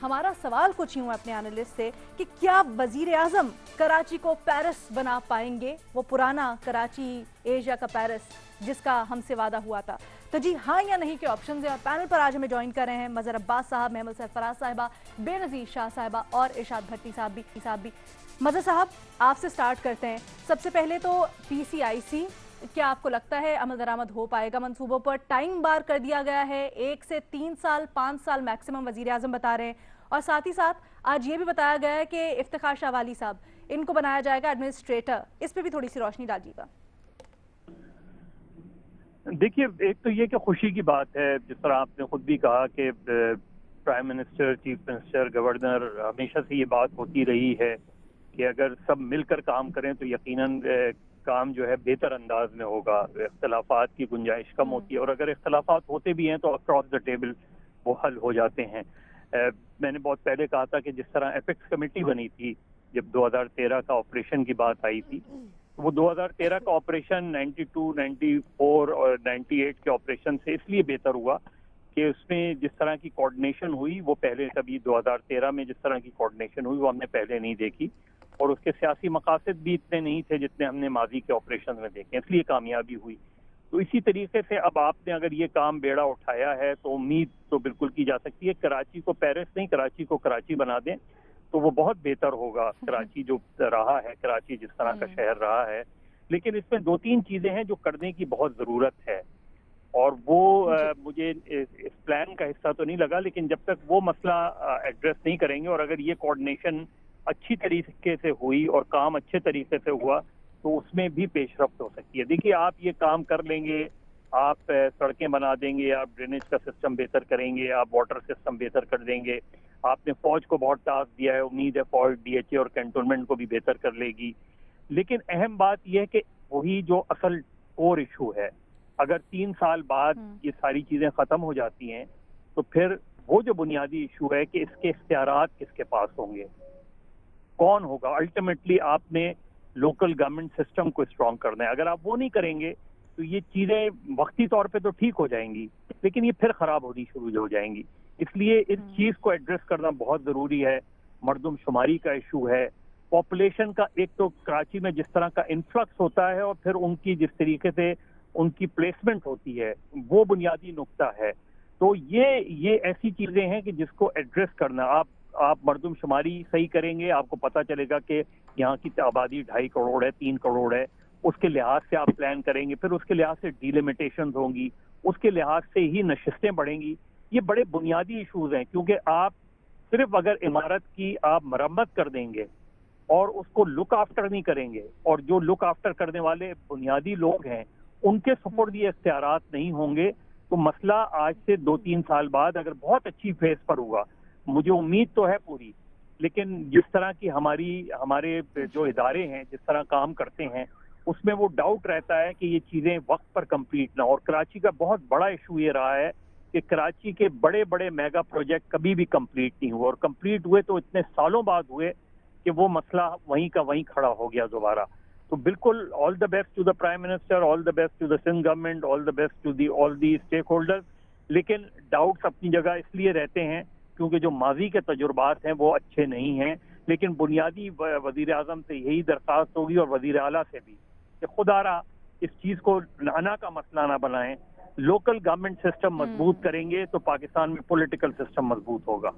हमारा सवाल कुछ यूं है अपने एनालिस्ट से कि क्या वजीर आजम कराची को पेरिस बना पाएंगे, वो पुराना कराची एशिया का पेरिस जिसका हमसे वादा हुआ था। तो जी हाँ या नहीं के ऑप्शन है। और पैनल पर आज हमें ज्वाइन कर रहे हैं मजहर अब्बास साहब, महमूद सरफराज साहिबा, बेनज़ीर शाह साहिबा और इरशाद भट्टी साहब भी। मजहर साहब, आपसे स्टार्ट करते हैं। सबसे पहले तो PCIC, क्या आपको लगता है अमल दरामद हो पाएगा? मंसूबों पर टाइम बार कर दिया गया है, 1 से 3 साल 5 साल मैक्सिमम वजीर आजम बता रहे हैं। और साथ ही साथ आज ये भी बताया गया है कि इफ्तिखार शाह वाली साहब, इनको बनाया जाएगा एडमिनिस्ट्रेटर। इस पे भी थोड़ी सी रोशनी डालिएगा। देखिए, एक तो ये कि खुशी की बात है, जिस तरह आपने खुद भी कहा कि prime minister, chief minister, governor, हमेशा से ये बात होती रही है कि अगर सब मिलकर काम करें तो यकीनन काम जो है बेहतर अंदाज में होगा, इख्तलाफात की गुंजाइश कम होती है, और अगर इख्तलाफात होते भी हैं तो अक्रॉस द टेबल वो हल हो जाते हैं। मैंने बहुत पहले कहा था कि जिस तरह एपेक्स कमेटी बनी थी जब 2013 का ऑपरेशन की बात आई थी, वो 2013 का ऑपरेशन 92, 94 और 98 के ऑपरेशन से इसलिए बेहतर हुआ कि उसमें जिस तरह की कोऑर्डिनेशन हुई वो पहले कभी 2013 में जिस तरह की कोऑर्डिनेशन हुई वो हमने पहले नहीं देखी, और उसके सियासी मकासद भी इतने नहीं थे जितने हमने माजी के ऑपरेशन में देखे, इसलिए कामयाबी हुई। तो इसी तरीके से अब आपने अगर ये काम बेड़ा उठाया है तो उम्मीद तो बिल्कुल की जा सकती है कराची को पेरिस नहीं, कराची को कराची बना दें तो वो बहुत बेहतर होगा। कराची जो रहा है, कराची जिस तरह का शहर रहा है, लेकिन इसमें 2-3 चीजें हैं जो करने की बहुत जरूरत है, और वो मुझे इस प्लान का हिस्सा तो नहीं लगा, लेकिन जब तक वो मसला एड्रेस नहीं करेंगे और अगर ये कोऑर्डिनेशन अच्छी तरीके से हुई और काम अच्छे तरीके से हुआ तो उसमें भी पेशरफ्त हो सकती है। देखिए, आप ये काम कर लेंगे, आप सड़कें बना देंगे, आप ड्रेनेज का सिस्टम बेहतर करेंगे, आप वाटर सिस्टम बेहतर कर देंगे, आपने फौज को बहुत टास्क दिया है, उम्मीद है फौज DHA और कैंटोनमेंट को भी बेहतर कर लेगी। लेकिन अहम बात यह है कि वही जो असल कोर इशू है, अगर 3 साल बाद ये सारी चीजें खत्म हो जाती हैं तो फिर वो जो बुनियादी इशू है कि इसके इख्तियारात किसके पास होंगे, कौन होगा। अल्टीमेटली आपने लोकल गवर्नमेंट सिस्टम को स्ट्रांग करना है। अगर आप वो नहीं करेंगे तो ये चीजें वक्ती तौर पे तो ठीक हो जाएंगी लेकिन ये फिर खराब होनी शुरू हो जाएंगी। इसलिए इस चीज को एड्रेस करना बहुत जरूरी है। मर्दमशुमारी का इशू है, पॉपुलेशन का, एक तो कराची में जिस तरह का इन्फ्लक्स होता है और फिर उनकी जिस तरीके से उनकी प्लेसमेंट होती है वो बुनियादी नुक्ता है। तो ये ऐसी चीजें हैं कि जिसको एड्रेस करना, आप मर्दमशुमारी सही करेंगे, आपको पता चलेगा कि यहाँ की आबादी 2.5 करोड़ है, 3 करोड़ है, उसके लिहाज से आप प्लान करेंगे, फिर उसके लिहाज से डिलिमिटेशन होंगी, उसके लिहाज से ही नशिस्तें बढ़ेंगी। ये बड़े बुनियादी इशूज हैं, क्योंकि आप सिर्फ अगर इमारत की आप मरम्मत कर देंगे और उसको लुक आफ्टर नहीं करेंगे, और जो लुक आफ्टर करने वाले बुनियादी लोग हैं उनके सपोर्ट ये इख्तियारात नहीं होंगे, तो मसला आज से 2-3 साल बाद अगर बहुत अच्छी फेज पर हुआ, मुझे उम्मीद तो है पूरी, लेकिन जिस तरह की हमारे जो इदारे हैं जिस तरह काम करते हैं उसमें वो डाउट रहता है कि ये चीजें वक्त पर कंप्लीट ना। और कराची का बहुत बड़ा इशू ये रहा है कि कराची के बड़े बड़े मेगा प्रोजेक्ट कभी भी कंप्लीट नहीं हुए, और कंप्लीट हुए तो इतने सालों बाद हुए कि वो मसला वहीं का वहीं खड़ा हो गया दोबारा। तो बिल्कुल all the best to the prime minister, all the best to the Sindh government, all the best to all the stakeholders. लेकिन डाउट्स अपनी जगह इसलिए रहते हैं क्योंकि जो माजी के तजुर्बात हैं वो अच्छे नहीं हैं। लेकिन बुनियादी वजीर आजम से यही दरख्वास्त होगी और वजीर आला से भी कि खुदारा इस चीज को नाना का मसला ना बनाएं। लोकल गवर्नमेंट सिस्टम मजबूत करेंगे तो पाकिस्तान में पॉलिटिकल सिस्टम मजबूत होगा।